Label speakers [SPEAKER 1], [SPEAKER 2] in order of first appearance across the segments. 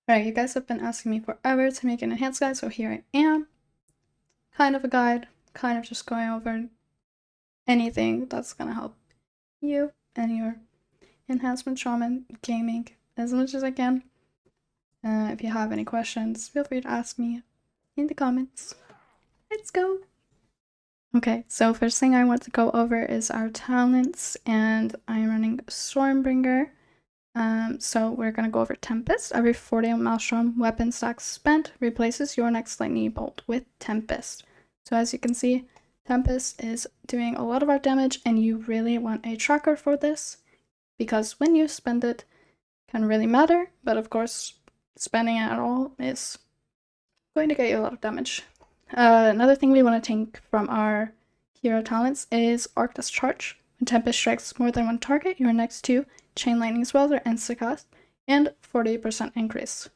[SPEAKER 1] Alright, you guys have been asking me forever to make an enhanced guide, so here I am. Kind of a guide, kind of just going over anything that's gonna help you and your enhancement shaman gaming as much as I can. If you have any questions, feel free to ask me in the comments. Let's go! Okay, so first thing I want to go over is our talents, and I'm running Stormbringer. So we're gonna go over Tempest. Every 40 Maelstrom weapon stack spent replaces your next lightning bolt with Tempest. So as you can see, Tempest is doing a lot of our damage, and you really want a tracker for this, because when you spend it can really matter, but of course spending it at all is going to get you a lot of damage. Another thing we want to take from our hero talents is Arc Discharge. When Tempest strikes more than one target, your next two Chain Lightning Spells are insta-cast, and 40% increase.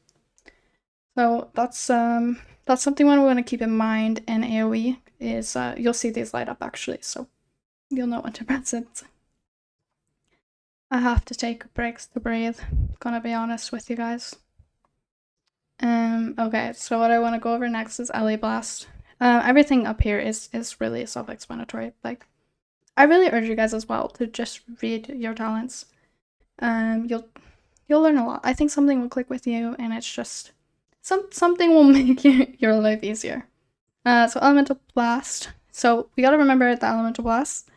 [SPEAKER 1] So that's something we want to keep in mind in AoE, is you'll see these light up actually, so you'll know when to press it. I have to take breaks to breathe, gonna be honest with you guys. Okay, so what I want to go over next is LA Blast. Everything up here is really self-explanatory. Like, I really urge you guys as well to just read your talents. You'll learn a lot. I think something will click with you, and it's just something will make your life easier. So Elemental Blast. So we gotta remember that Elemental Blast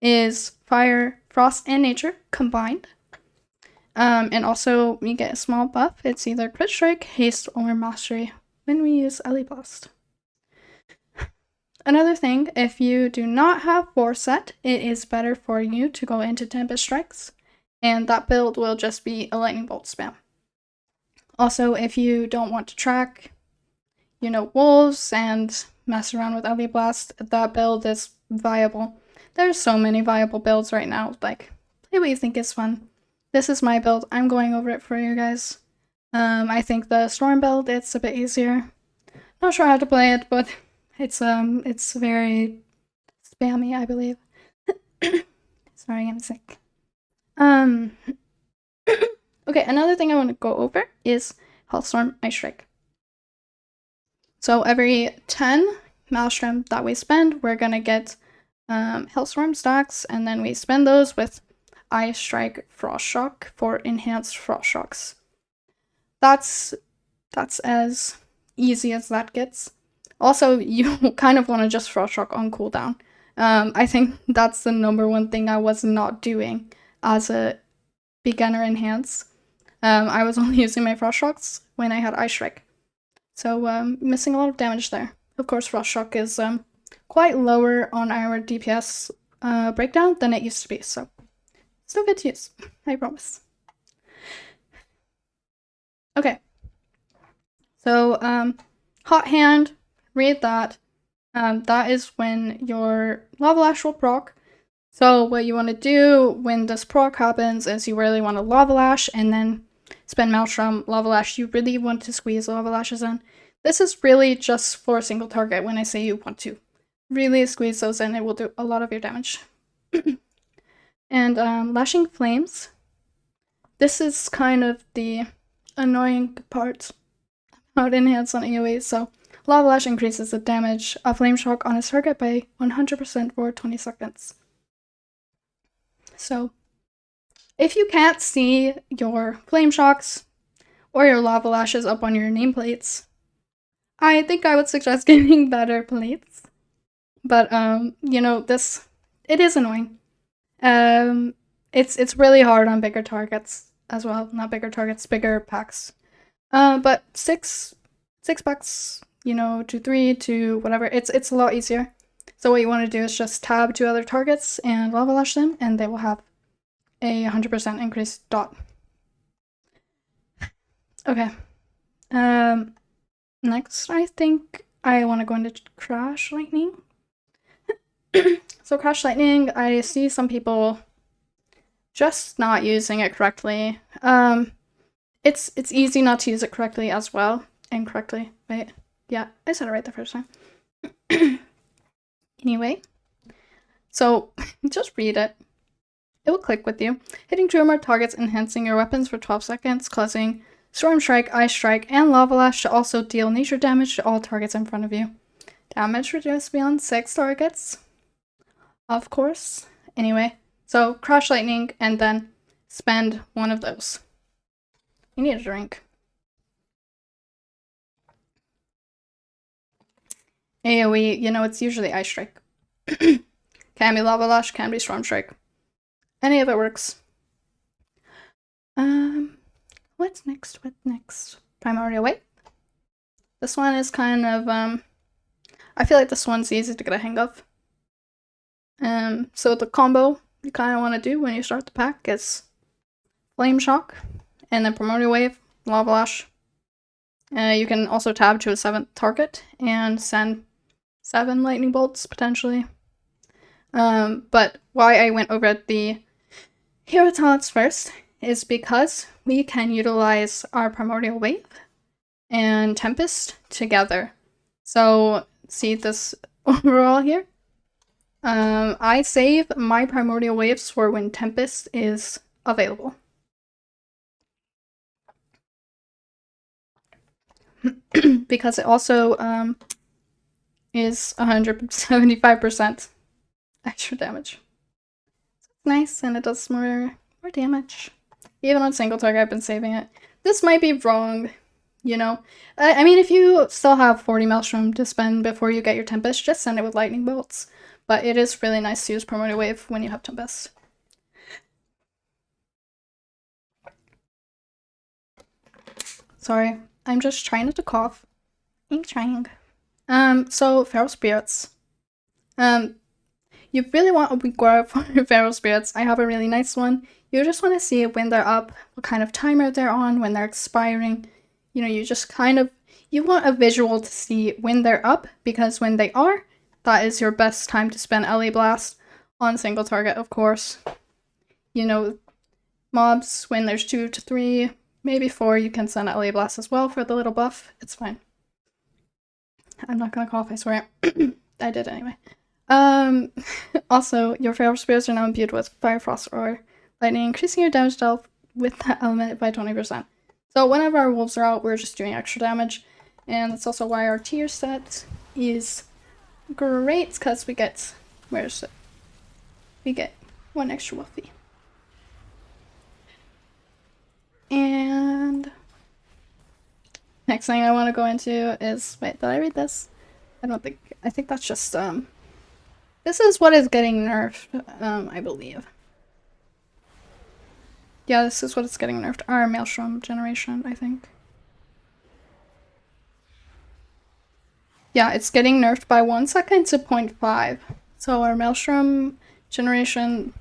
[SPEAKER 1] is fire, frost, and nature combined. And also we get a small buff. It's either crit strike, haste, or mastery when we use LA Blast. Another thing, if you do not have Forset, it is better for you to go into Tempest Strikes, and that build will just be a lightning bolt spam. Also, if you don't want to track, wolves and mess around with LA Blast, that build is viable. There's so many viable builds right now. Like, play what you think is fun. This is my build. I'm going over it for you guys. I think the Storm build, it's a bit easier. Not sure how to play it, but it's very spammy, I believe. Sorry, I'm sick. Okay, another thing I want to go over is Hellstorm Ice Strike. So every 10 Maelstrom that we spend, we're gonna get Hellstorm stacks, and then we spend those with Ice Strike Frost Shock for enhanced Frost Shocks. That's as easy as that gets. Also, you kind of want to just Frost Shock on cooldown. I think that's the #1 thing I was not doing as a beginner enhance. I was only using my Frost Shocks when I had Ice Strike. So missing a lot of damage there. Of course, Frost Shock is quite lower on our DPS breakdown than it used to be, so still good to use, I promise. Okay. So, Hot Hand, read that. That is when your Lava Lash will proc. So what you want to do when this proc happens is you really want to Lava Lash and then spend Maelstrom, Lava Lash. You really want to squeeze Lava Lashes in. This is really just for a single target when I say you want to. Really squeeze those in, it will do a lot of your damage. And Lashing Flames. This is kind of the annoying part about enhance on AoE. So Lava Lash increases the damage of Flame Shock on a target by 100% for 20 seconds. So if you can't see your Flame Shocks or your Lava Lashes up on your nameplates, I think I would suggest getting better plates. But it is annoying. It's really hard on bigger targets as well. Not bigger targets, bigger packs. But six packs, to 3 to whatever, it's a lot easier. So what you want to do is just tab 2 other targets and Lava Lash them, and they will have a 100% increased dot. Okay. Next, I think I want to go into Crash Lightning. So Crash Lightning, I see some people just not using it correctly. It's easy not to use it correctly as well. Incorrectly, right? Yeah, I said it right the first time. Anyway, so just read it. It will click with you. Hitting 2 or more targets, enhancing your weapons for 12 seconds, causing Storm Strike, Ice Strike, and Lava Lash to also deal nature damage to all targets in front of you. Damage reduced beyond 6 targets. Of course. Anyway, so Crash Lightning and then spend one of those. You need a drink. AoE, you know, it's usually Ice Strike. Can be Lava Lash, can be Storm Strike. Any of it works. What's next? What next? Primordial Wave. This one is kind of, I feel like this one's easy to get a hang of. So the combo you kind of want to do when you start the pack is Flame Shock, and then Primordial Wave, Lava Lash. You can also tab to a 7th target and send 7 lightning bolts, potentially. But why I went over the hero talents first is because we can utilize our Primordial Wave and Tempest together. So, see this overall here? I save my Primordial Waves for when Tempest is available. Because it also is 175% extra damage. So it's nice, and it does more damage. Even on single target, I've been saving it. This might be wrong, you know. I mean, if you still have 40 Maelstrom to spend before you get your Tempest, just send it with lightning bolts. But it is really nice to use Primordial Wave when you have Tempest. Sorry, I'm just trying not to cough. I'm trying. So Feral Spirits. You really want a weak grab for Feral Spirits. I have a really nice one. You just want to see when they're up, what kind of timer they're on, when they're expiring. You know, you just kind of, you want a visual to see when they're up, because when they are, that is your best time to spend LA Blast on single target, of course. You know, mobs, when there's 2 to 3, maybe 4, you can send LA Blast as well for the little buff. It's fine. I'm not gonna cough, I swear. I did anyway. Also, your Feral Spirits are now imbued with Fire, Frost, or Lightning, increasing your damage dealt with that element by 20%. So whenever our wolves are out, we're just doing extra damage. And that's also why our tier set is great, because we get, where is it? We get 1 extra Wolfie. And next thing I want to go into is, wait, did I read this? I think that's just, this is what is getting nerfed, I believe. Yeah, this is what it's getting nerfed. Our Maelstrom generation, I think. Yeah, it's getting nerfed by 1 second to 0.5. So our Maelstrom generation...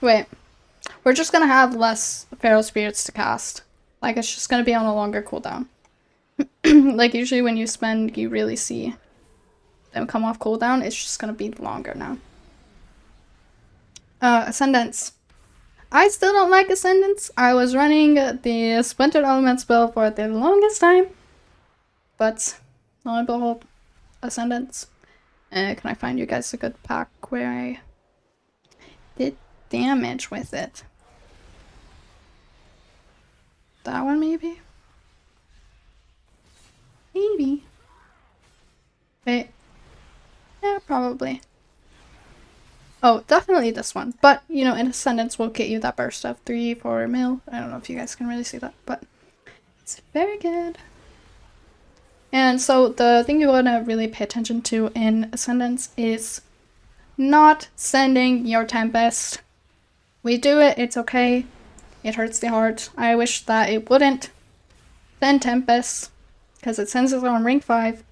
[SPEAKER 1] Wait. We're just gonna have less Feral Spirits to cast. Like, it's just gonna be on a longer cooldown. Like, usually when you spend, you really see them come off cooldown. It's just gonna be longer now. Ascendance. I still don't like Ascendance. I was running the Splintered Elements build for the longest time. But, lo and behold, Ascendance. Can I find you guys a good pack where I did damage with it? That one, maybe? Maybe. Wait. Yeah, probably. Oh, definitely this one. But, you know, in Ascendance will get you that burst of 3-4 mil. I don't know if you guys can really see that, but it's very good. And so the thing you want to really pay attention to in Ascendance is not sending your Tempest. We do it, it's okay. It hurts the heart. I wish that it wouldn't send Tempest, because it sends it on rank 5.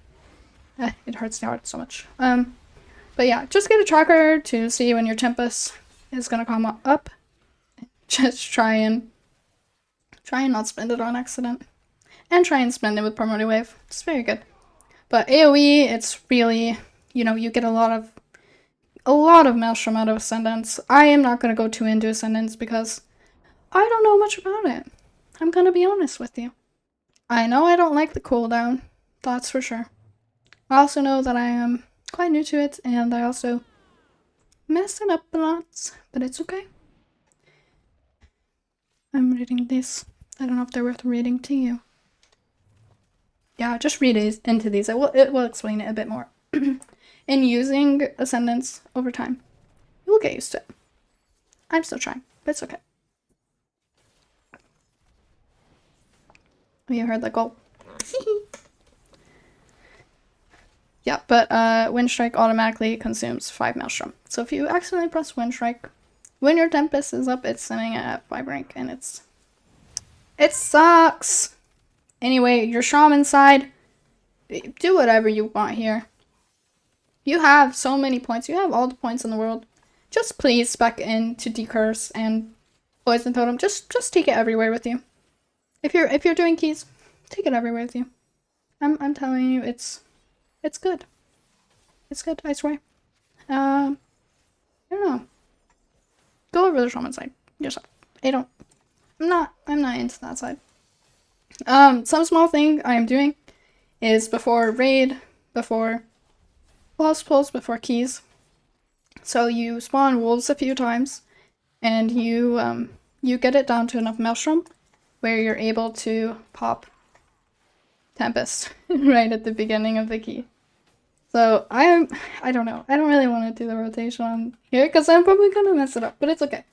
[SPEAKER 1] It hurts the heart so much. But yeah, just get a tracker to see when your Tempest is gonna come up. Just try and not spend it on accident. And try and spend it with Primordial Wave. It's very good. But AoE, it's really, you know, you get a lot of Maelstrom out of Ascendance. I am not gonna go too into Ascendance because I don't know much about it. I'm gonna be honest with you. I know I don't like the cooldown, that's for sure. I also know that I am quite new to it, and I also mess it up a lot, but it's okay. I'm reading this. I don't know if they're worth reading to you. Yeah, just read into these. It will explain it a bit more. And using Ascendance over time, you'll get used to it. I'm still trying, but it's okay. Oh, you heard that gulp. Yeah, but Wind Strike automatically consumes 5 Maelstrom. So if you accidentally press Wind Strike, when your Tempest is up, it's sitting at 5 rank, and it sucks! Anyway, your Shaman side, do whatever you want here. You have so many points. You have all the points in the world. Just please spec in to Decurse and Poison Totem. Just take it everywhere with you. If you're doing keys, take it everywhere with you. I'm telling you, it's good. It's good, I swear. I don't know. Go over the Shaman side yourself. I'm not into that side. Some small thing I am doing is before raid, before boss pulls, before keys. So you spawn wolves a few times, and you get it down to enough Maelstrom where you're able to pop Tempest right at the beginning of the key. So I don't know. I don't really want to do the rotation on here because I'm probably gonna mess it up, but it's okay.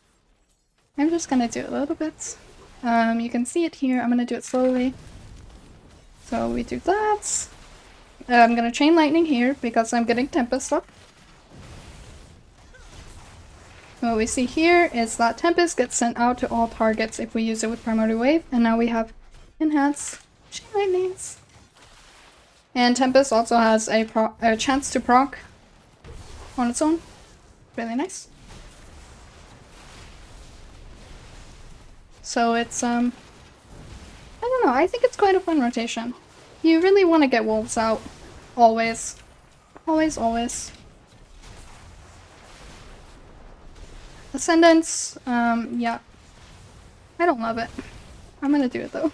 [SPEAKER 1] I'm just gonna do it a little bit. You can see it here. I'm gonna do it slowly. So we do that. I'm gonna chain lightning here because I'm getting Tempest up. What we see here is that Tempest gets sent out to all targets if we use it with Primordial Wave, and now we have enhanced chain lightnings. And Tempest also has a chance to proc on its own. Really nice. So it's, I don't know, I think it's quite a fun rotation. You really want to get wolves out. Always. Always, always. Ascendance, yeah. I don't love it. I'm gonna do it though.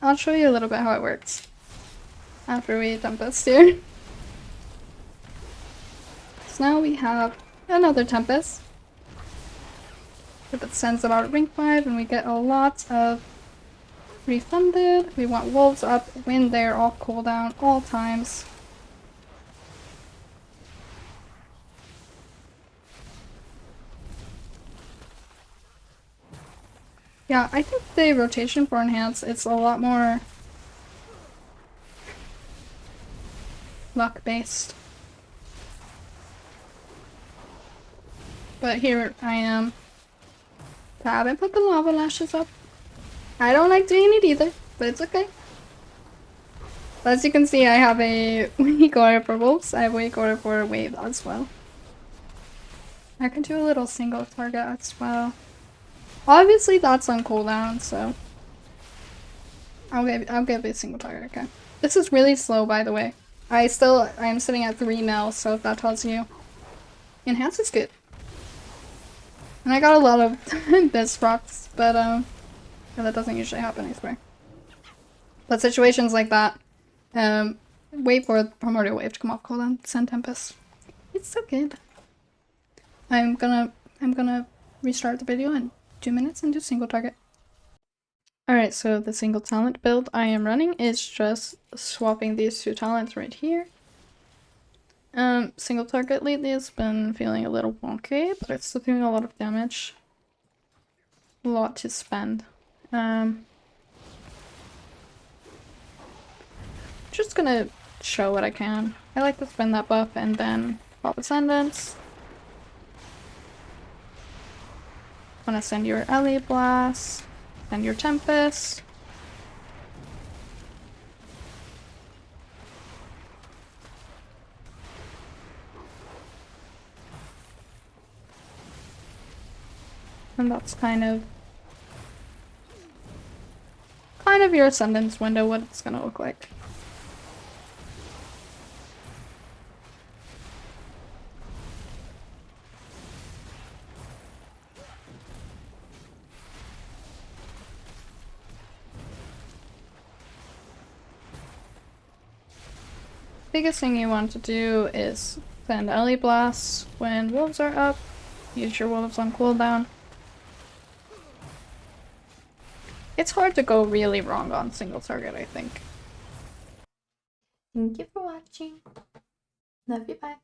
[SPEAKER 1] I'll show you a little bit how it works after we Tempest here. So now we have another Tempest. That sends it out at rank 5 and we get a lot of refunded. We want wolves up when they're off cooldown all times. Yeah, I think the rotation for enhance, it's a lot more luck based. But here I am. I haven't put the lava lashes up. I don't like doing it either, but it's okay. As you can see, I have a weak order for wolves. I have a weak order for wave as well. I can do a little single target as well. Obviously that's on cooldown, so I'll give it a single target, okay. This is really slow, by the way. I am sitting at 3 mil, so if that tells you. Enhance is good. And I got a lot of biz procs, but that doesn't usually happen, I swear. But situations like that, wait for the Primordial Wave to come off cooldown, send Tempest. It's so good. I'm gonna restart the video in 2 minutes and do single target. Alright, so the single talent build I am running is just swapping these 2 talents right here. Single target lately has been feeling a little wonky, but it's still doing a lot of damage. A lot to spend. Just gonna show what I can. I like to spend that buff and then pop Ascendance. Wanna send your Alley Blast, send your Tempest. And that's kind of your Ascendance window, what it's gonna look like. Biggest thing you want to do is send Alley Blasts when wolves are up. Use your wolves on cooldown. It's hard to go really wrong on single target, I think. Thank you for watching. Love you, bye.